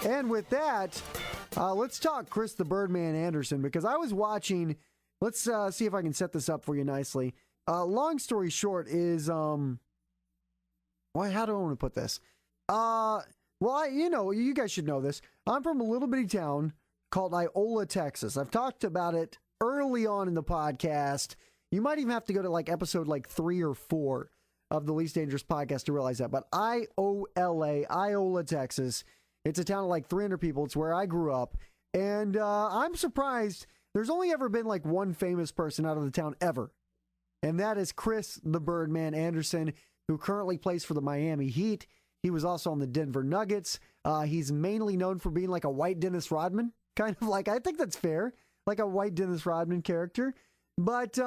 And with that, let's talk Chris the Birdman Andersen, because I was watching. Let's see if I can set this up for you nicely. Long story short is, how do I want to put this? Well, you guys should know this. I'm from a little bitty town called Iola, Texas. I've talked about it early on in the podcast. You might even have to go to episode 3 or 4 of the Least Dangerous Podcast to realize that. But Iola, Iola, Texas. It's a town of 300 people. It's where I grew up. And I'm surprised there's only ever been one famous person out of the town ever. And that is Chris the Birdman Andersen, who currently plays for the Miami Heat. He was also on the Denver Nuggets. He's mainly known for being a white Dennis Rodman. Kind of I think that's fair. Like a white Dennis Rodman character. But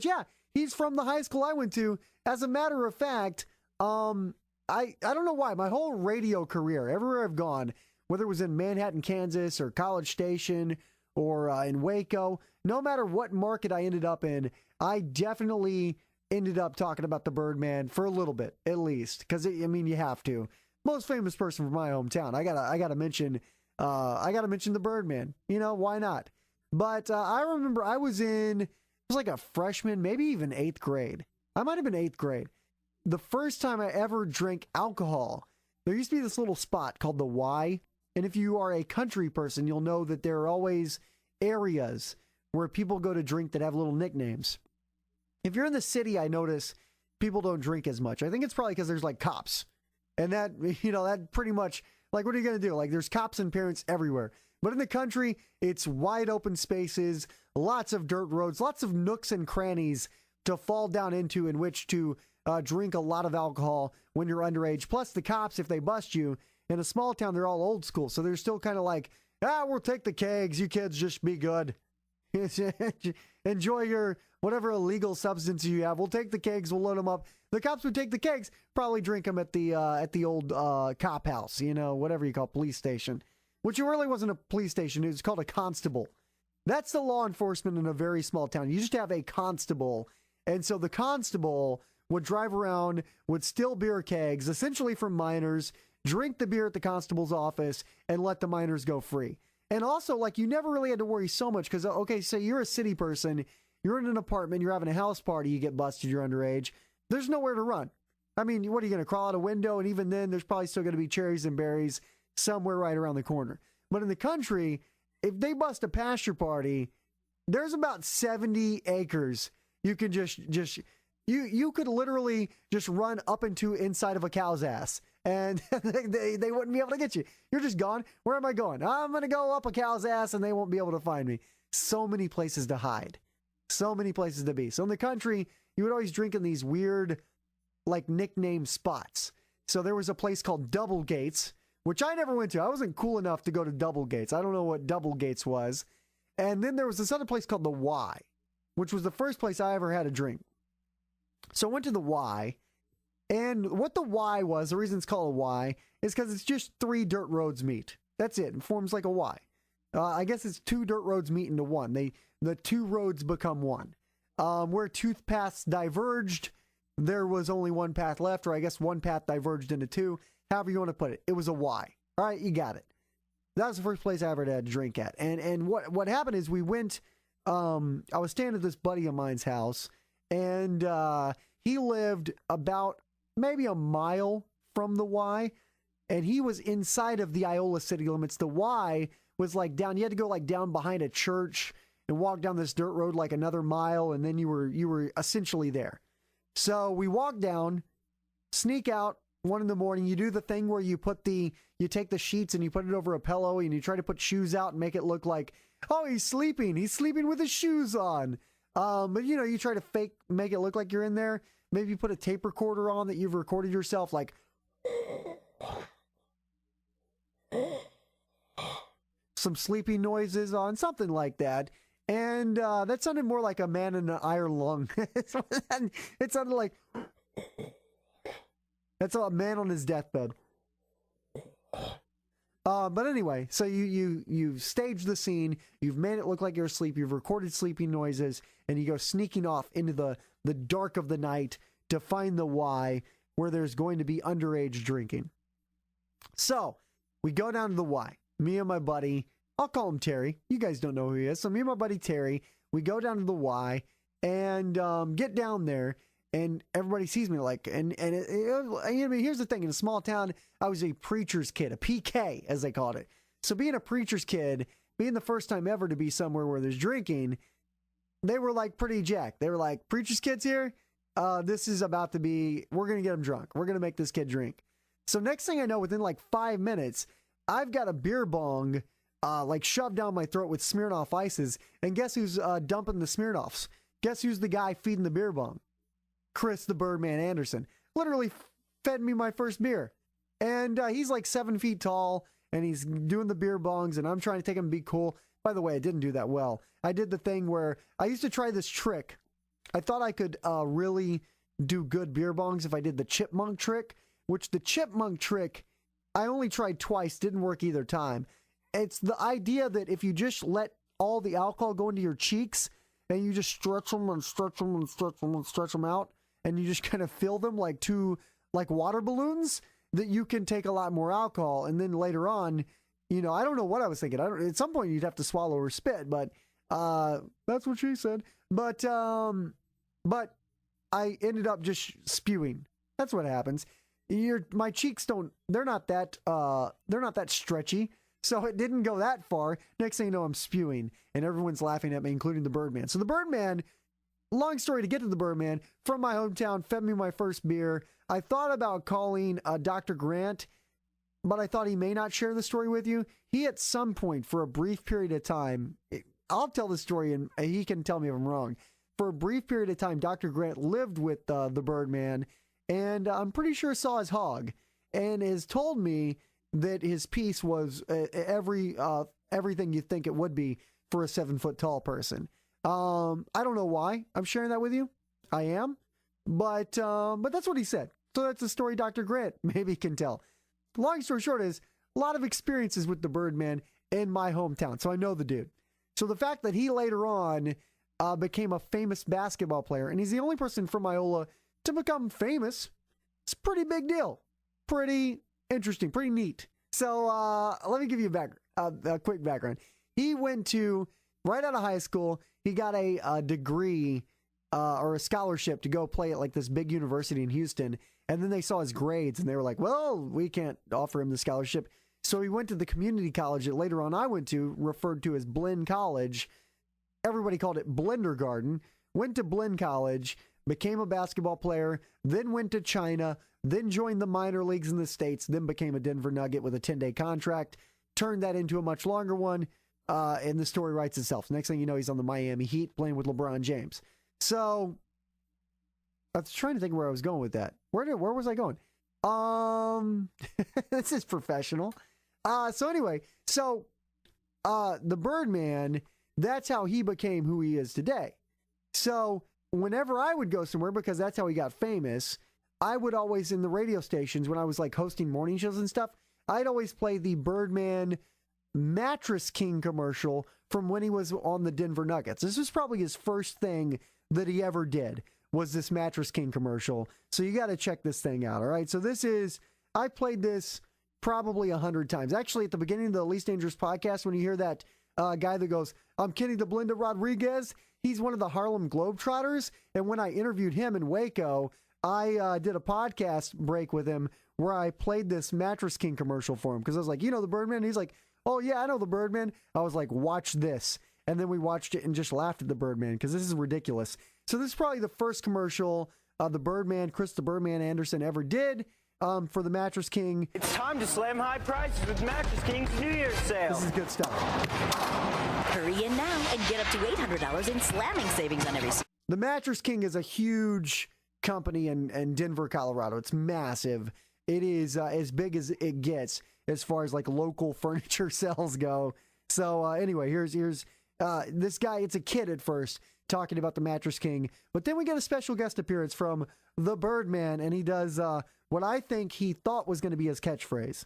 yeah, he's from the high school I went to. As a matter of fact, I don't know why. My whole radio career, everywhere I've gone, whether it was in Manhattan, Kansas, or College Station, or in Waco, no matter what market I ended up in, I definitely ended up talking about the Birdman for a little bit, at least. Because, you have to. Most famous person from my hometown. I gotta mention the Birdman. Why not? But I remember I was a freshman, maybe even 8th grade. I might have been 8th grade. The first time I ever drank alcohol, there used to be this little spot called the Y. And if you are a country person, you'll know that there are always areas where people go to drink that have little nicknames. If you're in the city, I notice people don't drink as much. I think it's probably because there's cops. And that, that pretty much, what are you going to do? There's cops and parents everywhere. But in the country, it's wide open spaces, lots of dirt roads, lots of nooks and crannies to fall down into in which to drink a lot of alcohol when you're underage. Plus the cops, if they bust you, in a small town, they're all old school. So they're still kind of we'll take the kegs. You kids just be good. Enjoy your whatever illegal substance you have. We'll take the kegs. We'll load them up. The cops would take the kegs, probably drink them at the old cop house, whatever you call it, police station, which really wasn't a police station. It was called a constable. That's the law enforcement in a very small town. You just have a constable. And so the constable would drive around, would steal beer kegs, essentially from minors, drink the beer at the constable's office, and let the minors go free. And also, you never really had to worry so much because, okay, say you're a city person, you're in an apartment, you're having a house party, you get busted, you're underage. There's nowhere to run. What are you going to crawl out a window? And even then, there's probably still going to be cherries and berries somewhere right around the corner. But in the country, if they bust a pasture party, there's about 70 acres. You can you could literally just run up into inside of a cow's ass and they wouldn't be able to get you. You're just gone. Where am I going? I'm going to go up a cow's ass and they won't be able to find me. So many places to hide. So many places to be. So in the country, you would always drink in these weird, nickname spots. So there was a place called Double Gates, which I never went to. I wasn't cool enough to go to Double Gates. I don't know what Double Gates was. And then there was this other place called the Y, which was the first place I ever had a drink. So I went to the Y, and what the Y was, the reason it's called a Y, is because it's just 3 dirt roads meet. That's it. It forms like a Y. I guess it's 2 dirt roads meet into one. The 2 roads become one. Where 2 paths diverged, there was only 1 path left, or I guess 1 path diverged into 2. However you want to put it. It was a Y. All right, you got it. That was the first place I ever had a drink at. And what happened is we went, I was staying at this buddy of mine's house, and he lived about maybe a mile from the Y, and he was inside of the Iola city limits. The Y was down, you had to go down behind a church and walk down this dirt road another mile, and then you were essentially there. So we walked down, sneak out 1 in the morning. You do the thing where you take the sheets and you put it over a pillow and you try to put shoes out and make it look like, oh, he's sleeping with his shoes on. But you try to make it look like you're in there. Maybe you put a tape recorder on that you've recorded yourself some sleeping noises on, something like that. And that sounded more like a man in an iron lung. It sounded like that's a man on his deathbed. But anyway, so you've staged the scene, you've made it look like you're asleep, you've recorded sleeping noises, and you go sneaking off into the dark of the night to find the Y, where there's going to be underage drinking. So we go down to the Y. me and my buddy, I'll call him Terry. You guys don't know who he is. So me and my buddy Terry, we go down to the Y and get down there, and everybody sees me like, and here's the thing. In a small town, I was a preacher's kid, a PK, as they called it. So being a preacher's kid, being the first time ever to be somewhere where there's drinking, they were like pretty jacked. They were like, preacher's kids here? This is about to be, we're going to get him drunk. We're going to make this kid drink. So next thing I know, within like 5 minutes, I've got a beer bong like shoved down my throat with Smirnoff Ices. And guess who's dumping the Smirnoffs? Guess who's the guy feeding the beer bong? Chris the Birdman Andersen. Literally fed me my first beer. And he's like 7 feet tall, and he's doing the beer bongs, and I'm trying to take him and be cool. By the way, I didn't do that well. I did the thing where I used to try this trick. I thought I could really do good beer bongs if I did the chipmunk trick, which the chipmunk trick, I only tried twice, didn't work either time. It's the idea that if you just let all the alcohol go into your cheeks and you just stretch them and stretch them and stretch them and stretch them out, and you just kind of fill them like two like water balloons, that you can take a lot more alcohol. And then later on, I don't know what I was thinking. At some point you'd have to swallow or spit, but that's what she said. But I ended up just spewing. That's what happens. My cheeks they're not that stretchy. So it didn't go that far. Next thing you know, I'm spewing, and everyone's laughing at me, including the Birdman. So the Birdman, long story to get to the Birdman, from my hometown, fed me my first beer. I thought about calling Dr. Grant, but I thought he may not share the story with you. He, at some point, for a brief period of time, I'll tell the story and he can tell me if I'm wrong. For a brief period of time, Dr. Grant lived with the Birdman, and I'm pretty sure saw his hog, and has told me that his piece was everything you think it would be for a 7 foot tall person. I don't know why I'm sharing that with you. I am, but that's what he said. So that's the story Dr. Grant maybe can tell. Long story short is a lot of experiences with the Birdman in my hometown, so I know the dude. So the fact that he later on became a famous basketball player, and he's the only person from Iola to become famous, it's a pretty big deal. Pretty interesting, pretty neat. So let me give you a quick background. He went to, right out of high school, he got a degree or a scholarship to go play at like this big university in Houston. And then they saw his grades and they were like, well, we can't offer him the scholarship. So he went to the community college that later on I went to, referred to as Blinn College. Everybody called it Blendergarten. Went to Blinn College, became a basketball player, then went to China, then joined the minor leagues in the States, then became a Denver Nugget with a 10-day contract, turned that into a much longer one, and the story writes itself. Next thing you know, he's on the Miami Heat playing with LeBron James. So I was trying to think where I was going with that. Where was I going? This is professional. So anyway, the Birdman, that's how he became who he is today. So whenever I would go somewhere, because that's how he got famous, I would always, in the radio stations, when I was like hosting morning shows and stuff, I'd always play the Birdman Mattress King commercial from when he was on the Denver Nuggets. This was probably his first thing that he ever did, was this Mattress King commercial. So you got to check this thing out, all right? So I played this probably 100 times. Actually, at the beginning of the Least Dangerous podcast, when you hear that guy that goes, I'm Kenny the Blender Rodriguez, he's one of the Harlem Globetrotters. And when I interviewed him in Waco, I did a podcast break with him where I played this Mattress King commercial for him. Because I was like, the Birdman? And he's like, oh, yeah, I know the Birdman. I was like, watch this. And then we watched it and just laughed at the Birdman because this is ridiculous. So this is probably the first commercial the Birdman, Chris the Birdman Andersen, ever did for the Mattress King. It's time to slam high prices with Mattress King's New Year's sale. This is good stuff. Hurry in now and get up to $800 in slamming savings on every... The Mattress King is a huge company in Denver, Colorado. It's massive. It is as big as it gets as far as like local furniture sales go. So anyway, here's this guy. It's a kid at first talking about the Mattress King, but then we get a special guest appearance from the Birdman, and he does what I think he thought was going to be his catchphrase.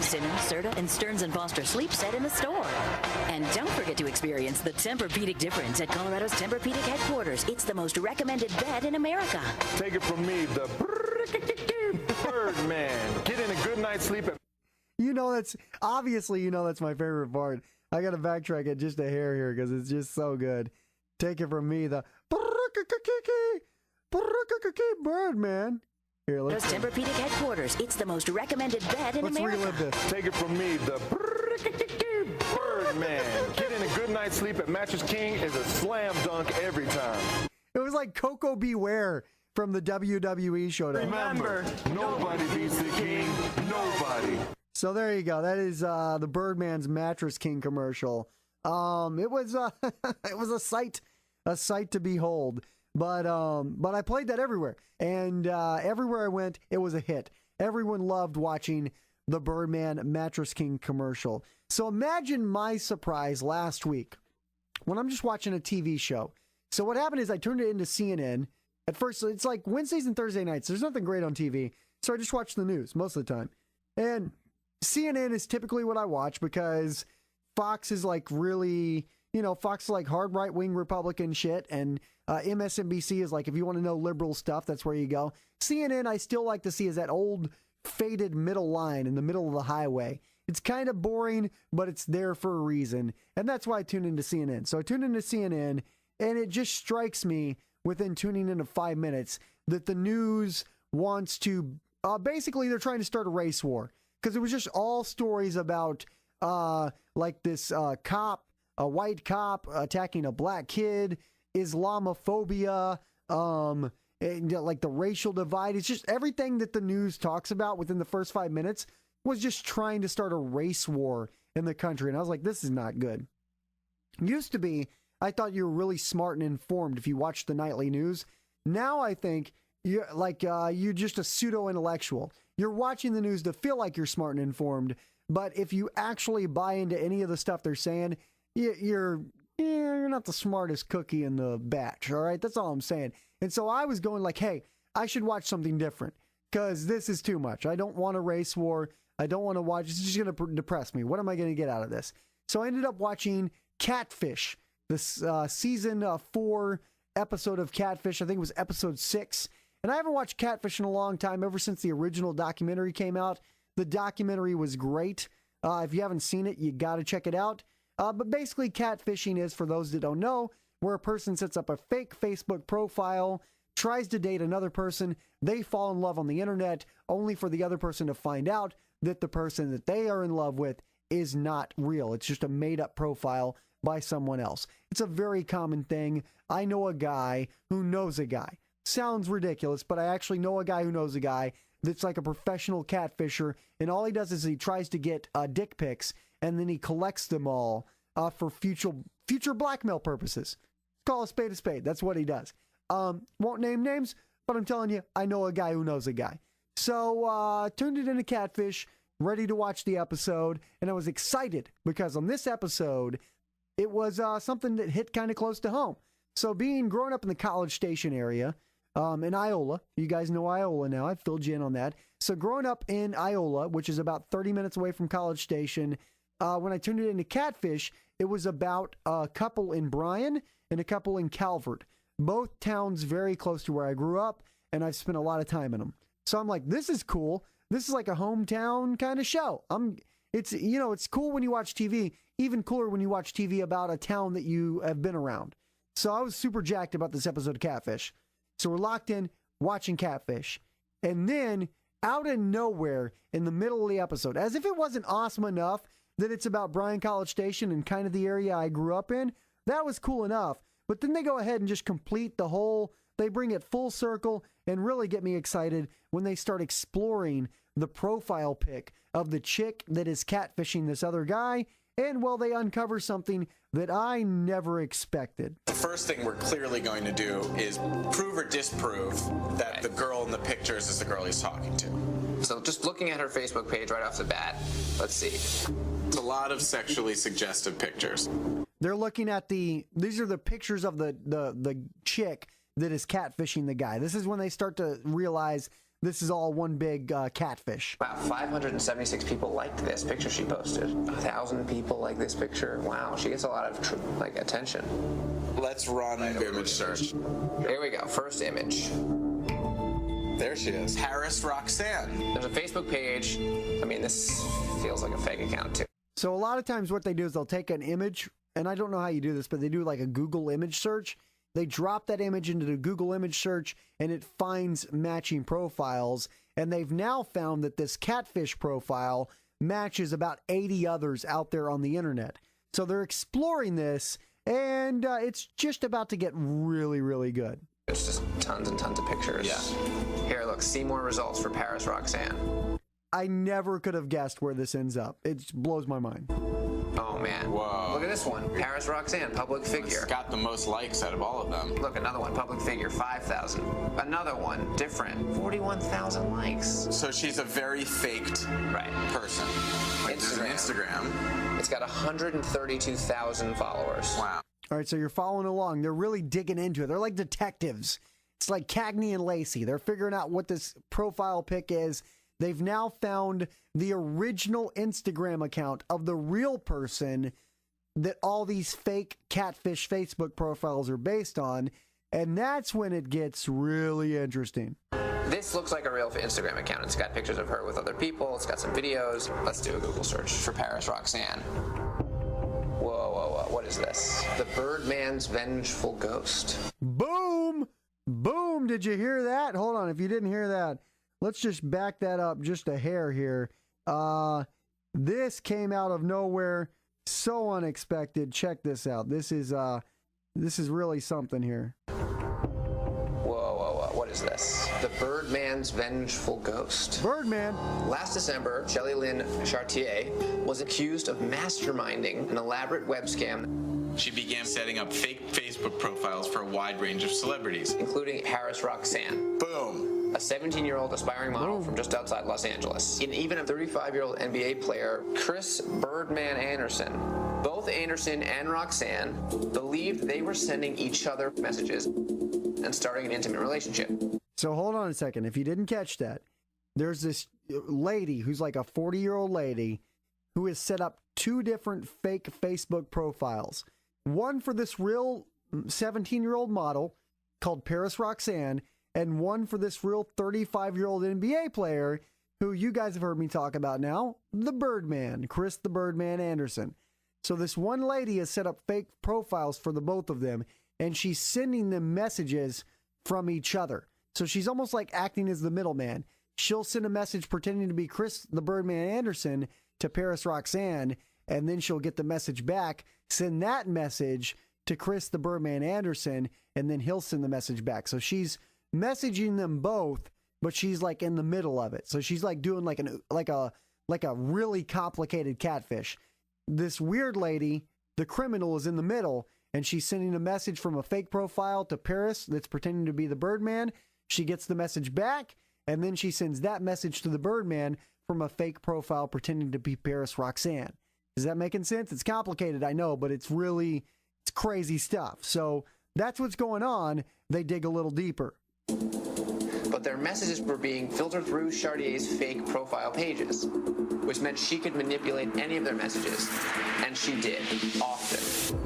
Simmons, Serta, and Stearns & Foster sleep set in the store. And don't forget to experience the Tempur-Pedic difference at Colorado's Tempur-Pedic headquarters. It's the most recommended bed in America. Take it from me, the Birdman. Get in a good night's sleep. You know that's obviously that's my favorite part. I got to backtrack it just a hair here because it's just so good. Take it from me, the Birdman. Here, let's Tempur-Pedic headquarters. It's the most recommended bed in America. Let's relive this. Take it from me, the Birdman. Getting a good night's sleep at Mattress King is a slam dunk every time. It was like Coco Beware from the WWE show. Remember, nobody beats the king. Nobody. So there you go. That is the Birdman's Mattress King commercial. It was it was a sight to behold. But I played that everywhere, and everywhere I went, it was a hit. Everyone loved watching the Birdman Mattress King commercial. So imagine my surprise last week when I'm just watching a TV show. So what happened is I turned it into CNN. At first, it's like Wednesdays and Thursday nights. There's nothing great on TV, so I just watch the news most of the time. And CNN is typically what I watch because Fox is like really, Fox is like hard right-wing Republican shit, and MSNBC is like, if you want to know liberal stuff, that's where you go. CNN, I still like to see, is that old faded middle line in the middle of the highway. It's kind of boring, but it's there for a reason, and that's why I tune into CNN. So I tune into CNN, and it just strikes me within tuning into 5 minutes that the news wants to, basically they're trying to start a race war, because it was just all stories about like this cop, a white cop attacking a black kid, Islamophobia, and, like the racial divide. It's just everything that the news talks about within the first 5 minutes was just trying to start a race war in the country. And I was like, this is not good. Used to be, I thought you were really smart and informed if you watched the nightly news. Now I think you're like you're just a pseudo-intellectual. You're watching the news to feel like you're smart and informed, but if you actually buy into any of the stuff they're saying, you're not the smartest cookie in the batch, all right? That's all I'm saying. And so I was going like, hey, I should watch something different because this is too much. I don't want a race war. I don't want to watch. It's just going to depress me. What am I going to get out of this? So I ended up watching Catfish, this season 4 episode of Catfish. I think it was episode 6. And I haven't watched Catfish in a long time, ever since the original documentary came out. The documentary was great. If you haven't seen it, you got to check it out. But basically, catfishing is, for those that don't know, where a person sets up a fake Facebook profile, tries to date another person, they fall in love on the internet, only for the other person to find out that the person that they are in love with is not real. It's just a made-up profile by someone else. It's a very common thing. I know a guy who knows a guy. Sounds ridiculous, but I actually know a guy who knows a guy that's like a professional catfisher, and all he does is he tries to get dick pics, and then he collects them all for future blackmail purposes. Call a spade a spade. That's what he does. Won't name names, but I'm telling you, I know a guy who knows a guy. So turned it into Catfish, ready to watch the episode, and I was excited because on this episode, it was something that hit kind of close to home. So growing up in the College Station area, in Iola, you guys know Iola now, I've filled you in on that. So growing up in Iola, which is about 30 minutes away from College Station, when I turned it into Catfish, it was about a couple in Bryan and a couple in Calvert. Both towns very close to where I grew up, and I've spent a lot of time in them. So I'm like, this is cool. This is like a hometown kind of show. It's cool when you watch TV, even cooler when you watch TV about a town that you have been around. So I was super jacked about this episode of Catfish. So we're locked in watching Catfish. And then out of nowhere in the middle of the episode, as if it wasn't awesome enough that it's about Bryan College Station and kind of the area I grew up in, that was cool enough. But then they go ahead and just complete the whole, they bring it full circle and really get me excited when they start exploring the profile pic of the chick that is catfishing this other guy. And well, they uncover something that I never expected. The first thing we're clearly going to do is prove or disprove that the girl in the pictures is the girl he's talking to. So just looking at her Facebook page right off the bat, let's see. It's a lot of sexually suggestive pictures. They're looking at these are the pictures of the chick that is catfishing the guy. This is when they start to realize this is all one big catfish. Wow, 576 people liked this picture she posted. 1,000 people like this picture. Wow, she gets a lot of attention. Let's run image search. Here we go, first image. There she is. Paris Roxanne. There's a Facebook page. I mean, this feels like a fake account, too. So a lot of times what they do is they'll take an image, and I don't know how you do this, but they do like a Google image search. They drop that image into the Google image search, and it finds matching profiles. And they've now found that this catfish profile matches about 80 others out there on the internet. So they're exploring this, and it's just about to get really, really good. It's just tons and tons of pictures. Yeah. Here, look, see more results for Paris Roxanne. I never could have guessed where this ends up. It blows my mind. Oh, man. Whoa. Look at this one. Paris Roxanne, public figure. It's got the most likes out of all of them. Look, another one, public figure, 5,000. Another one, different, 41,000 likes. So she's a very faked person. Like there's an Instagram. It's got 132,000 followers. Wow. All right, so you're following along. They're really digging into it. They're like detectives. It's like Cagney and Lacey. They're figuring out what this profile pic is. They've now found the original Instagram account of the real person that all these fake catfish Facebook profiles are based on. And that's when it gets really interesting. This looks like a real Instagram account. It's got pictures of her with other people. It's got some videos. Let's do a Google search for Paris Roxanne. Whoa. What is this? The Birdman's Vengeful Ghost. Boom! Boom! Did you hear that? Hold on. If you didn't hear that, let's just back that up just a hair here. This came out of nowhere. So unexpected. Check this out. This is really something here. Whoa. What is this? The Birdman's Vengeful Ghost. Birdman. Last December, Shelley Lynn Chartier was accused of masterminding an elaborate web scam. She began setting up fake Facebook profiles for a wide range of celebrities, including Paris Roxanne. Boom. A 17-year-old aspiring model from just outside Los Angeles. And even a 35-year-old NBA player, Chris Birdman Andersen. Both Andersen and Roxanne believed they were sending each other messages and starting an intimate relationship. So hold on a second. If you didn't catch that, there's this lady who's like a 40-year-old lady who has set up 2 different fake Facebook profiles. One for this real 17-year-old model called Paris Roxanne, and one for this real 35-year-old NBA player who you guys have heard me talk about now, the Birdman, Chris the Birdman Andersen. So this one lady has set up fake profiles for the both of them, and she's sending them messages from each other. So she's almost like acting as the middleman. She'll send a message pretending to be Chris the Birdman Andersen to Paris Roxanne, and then she'll get the message back, send that message to Chris the Birdman Andersen, and then he'll send the message back. So she's messaging them both, but she's like in the middle of it. So she's like doing like a really complicated catfish. This weird lady, the criminal, is in the middle, and she's sending a message from a fake profile to Paris that's pretending to be the Birdman. She gets the message back, and then she sends that message to the Birdman from a fake profile pretending to be Paris Roxanne. Is that making sense? It's complicated, I know, but it's crazy stuff. So that's what's going on. They dig a little deeper. But their messages were being filtered through Chartier's fake profile pages, which meant she could manipulate any of their messages, and she did, often.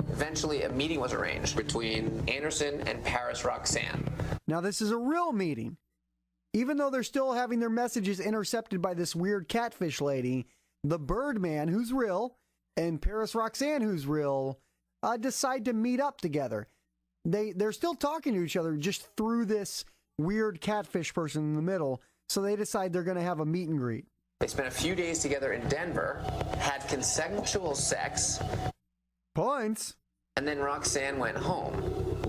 Eventually, a meeting was arranged between Andersen and Paris Roxanne. Now, this is a real meeting. Even though they're still having their messages intercepted by this weird catfish lady, the Birdman, who's real, and Paris Roxanne, who's real, decide to meet up together. They're still talking to each other just through this weird catfish person in the middle, so they decide they're going to have a meet and greet. They spent a few days together in Denver, had consensual sex. Points. And then Roxanne went home.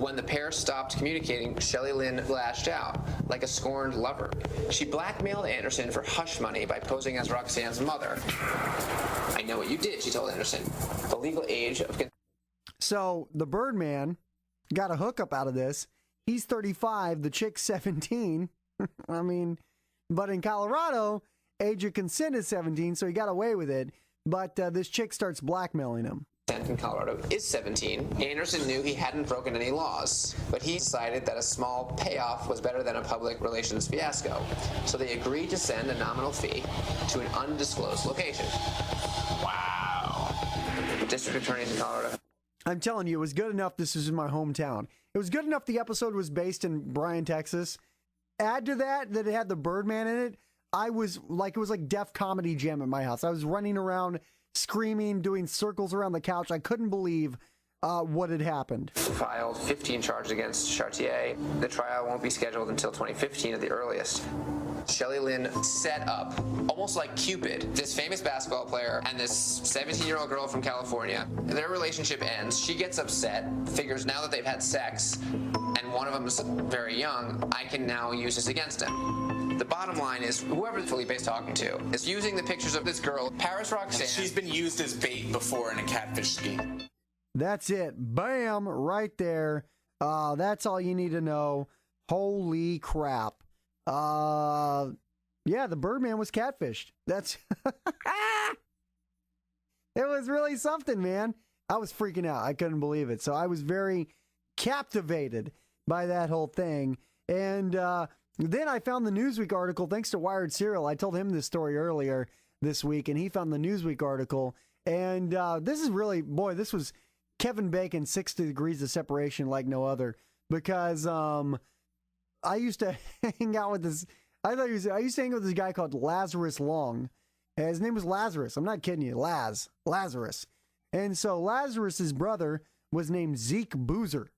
When the pair stopped communicating, Shelley Lynn lashed out like a scorned lover. She blackmailed Andersen for hush money by posing as Roxanne's mother. I know what you did, she told Andersen. The legal age of... So the Birdman got a hookup out of this. He's 35, the chick's 17. I mean, but in Colorado, age of consent is 17, so he got away with it. But this chick starts blackmailing him. In Colorado is 17. Andersen knew he hadn't broken any laws, but he decided that a small payoff was better than a public relations fiasco. So they agreed to send a nominal fee to an undisclosed location. Wow. District attorneys in Colorado. I'm telling you, it was good enough this is in my hometown. It was good enough the episode was based in Bryan, Texas. Add to that it had the Birdman in it. It was like Def Comedy Jam at my house. I was running around, screaming, doing circles around the couch. I couldn't believe what had happened. Filed 15 charges against Chartier. The trial won't be scheduled until 2015 at the earliest. Shelley Lynn set up, almost like Cupid, this famous basketball player and this 17-year-old girl from California. Their relationship ends. She gets upset, figures now that they've had sex, and one of them is very young, I can now use this against him. The bottom line is, whoever Felipe's talking to is using the pictures of this girl, Paris Roxanne. She's been used as bait before in a catfish scheme. That's it. Bam! Right there. That's all you need to know. Holy crap. Yeah, the Birdman was catfished. That's... It was really something, man. I was freaking out. I couldn't believe it. So I was very captivated by that whole thing. And then I found the Newsweek article, thanks to Wired Serial. I told him this story earlier this week, and he found the Newsweek article. And this is really, boy, this was Kevin Bacon, 60 degrees of separation like no other. Because I used to hang out with this, I used to hang out with this guy called Lazarus Long. His name was Lazarus. I'm not kidding you. Lazarus. And so Lazarus's brother was named Zeke Boozer.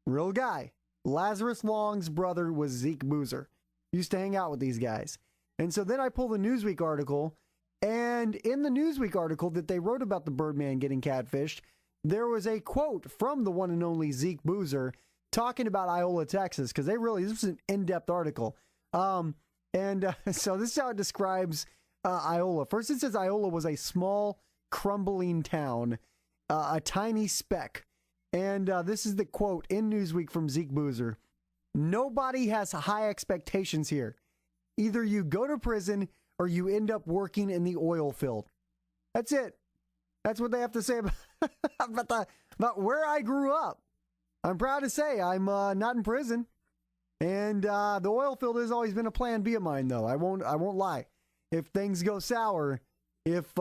Real guy. Lazarus Long's brother was Zeke Boozer. Used to hang out with these guys. And so then I pulled the Newsweek article, and in the Newsweek article that they wrote about the Birdman getting catfished, there was a quote from the one and only Zeke Boozer talking about Iola, Texas, because this was an in-depth article. So this is how it describes Iola. First, it says Iola was a small, crumbling town, a tiny speck. And this is the quote in Newsweek from Zeke Boozer. Nobody has high expectations here. Either you go to prison or you end up working in the oil field. That's it. That's what they have to say about where I grew up. I'm proud to say I'm not in prison. And the oil field has always been a plan B of mine, though. I won't lie. If things go sour, if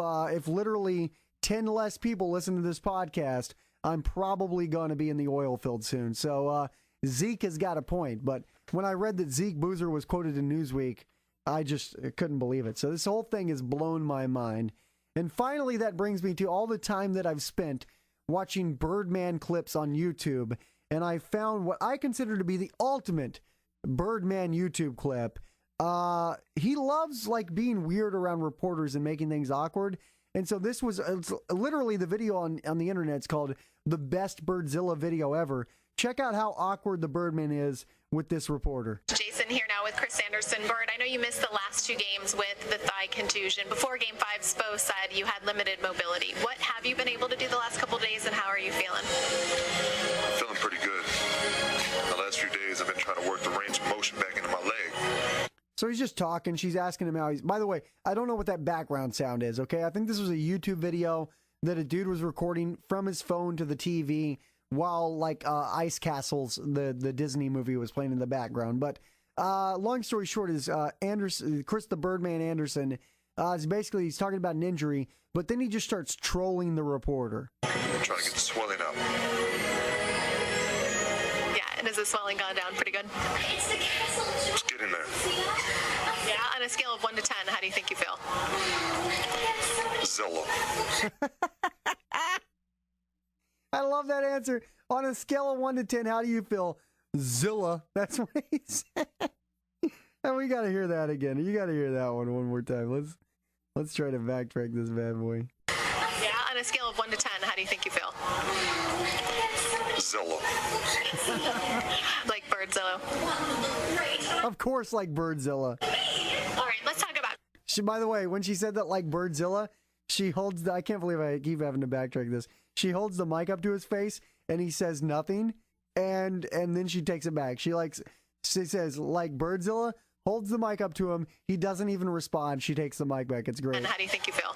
literally 10 less people listen to this podcast, I'm probably going to be in the oil field soon. So Zeke has got a point. But when I read that Zeke Boozer was quoted in Newsweek, I just couldn't believe it. So this whole thing has blown my mind. And finally, that brings me to all the time that I've spent watching Birdman clips on YouTube. And I found what I consider to be the ultimate Birdman YouTube clip. He loves like being weird around reporters and making things awkward. And so this was literally the video on the internet. It's called the best Birdzilla video ever. Check out how awkward the Birdman is with this reporter. Jason here now with Chris Andersen. Bird, I know you missed the last 2 games with the thigh contusion. Before Game 5, Spo said you had limited mobility. What have you been able to do the last couple of days, and how are you feeling? I'm feeling pretty good. The last few days I've been trying to work the range of motion back into my leg. So he's just talking. She's asking him how he's... By the way, I don't know what that background sound is, okay? I think this was a YouTube video that a dude was recording from his phone to the TV while, like, Ice Castles, the Disney movie, was playing in the background. But long story short is Chris the Birdman Andersen, he's talking about an injury, but then he just starts trolling the reporter. I'm trying to get the swelling out. Yeah, and has the swelling gone down pretty good? Let's get in there. Yeah, on a scale of 1 to 10, how do you think you feel? Zilla. I love that answer. On a scale of 1 to 10, how do you feel? Zilla. That's what he said. And we got to hear that again. You got to hear that one more time. Let's try to backtrack this bad boy. Yeah, on a scale of 1 to 10, how do you think you feel? Zilla. Like Birdzilla. Of course, like Birdzilla. All right, let's talk about... By the way, when she said that like Birdzilla, she holds I can't believe I keep having to backtrack this. She holds the mic up to his face and he says nothing, and then she takes it back. She says like Birdzilla, holds the mic up to him. He doesn't even respond. She takes the mic back. It's great. And how do you think you feel?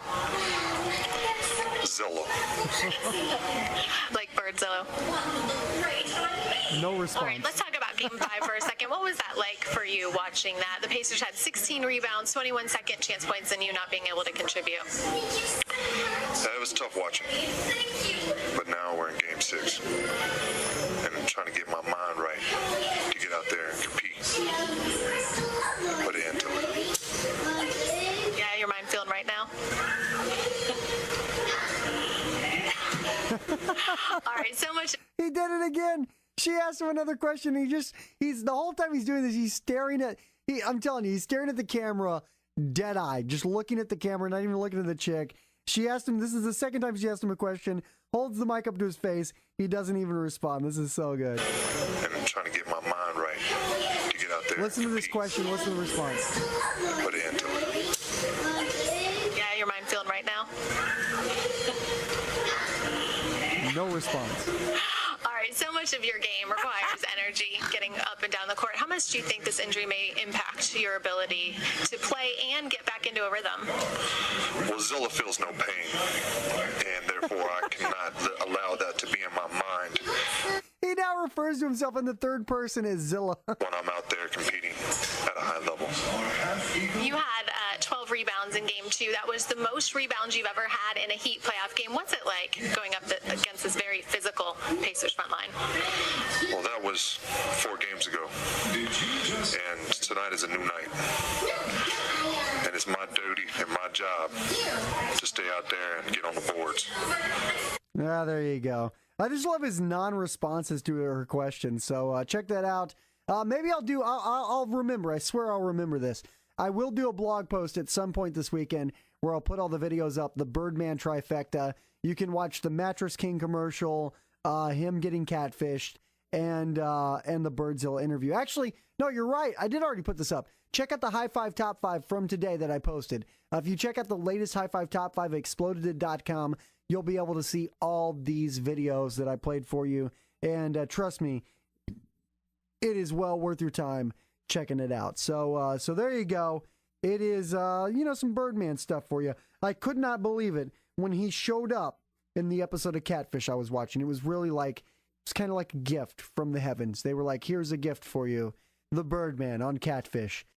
Zilla. Like Birdzilla. No response. All right, let's talk about Game 5 for a second. What was that like for you watching that? The Pacers had 16 rebounds, 21 second chance points, and you not being able to contribute. It was tough watching. But now now we're in game 6. And I'm trying to get my mind right to get out there and compete. Put it into it. Yeah, your mind feeling right now? All right, so much. He did it again. She asked him another question. He's the whole time he's doing this, he's staring at, I'm telling you, he's staring at the camera, dead-eyed, just looking at the camera, not even looking at the chick. She asked him, this is the second time she asked him a question, holds the mic up to his face. He doesn't even respond. This is so good. And I'm trying to get my mind right to get out there. Listen to this question. Listen to the response. Put it into it. Yeah, your mind feeling right now? No response. All right, so much of your game requires energy getting up and down the court. How much do you think this injury may impact your ability to play and get back into a rhythm? Well, Zilla feels no pain, and therefore I cannot allow that to be in my mind He now refers to himself in the third person as Zilla. when I'm out there competing at a high level. You had 12 rebounds in game 2. That was the most rebounds you've ever had in a Heat playoff game. What's it like going up against this very physical Pacers front line? Well, that was 4 games ago, and tonight is a new night. And it's my duty and my job to stay out there and get on the boards. Ah, there you go. I just love his non-responses to her question. So check that out. Maybe I'll remember. I swear I'll remember this. I will do a blog post at some point this weekend where I'll put all the videos up, the Birdman trifecta. You can watch the Mattress King commercial, him getting catfished, and the Birdzilla interview. Actually, no, you're right. I did already put this up. Check out the High Five Top 5 from today that I posted. If you check out the latest High Five Top 5 exploded.com, you'll be able to see all these videos that I played for you. And trust me, it is well worth your time checking it out. So there you go. It is, some Birdman stuff for you. I could not believe it when he showed up in the episode of Catfish I was watching. It was really it's kind of like a gift from the heavens. They were like, here's a gift for you. The Birdman on Catfish.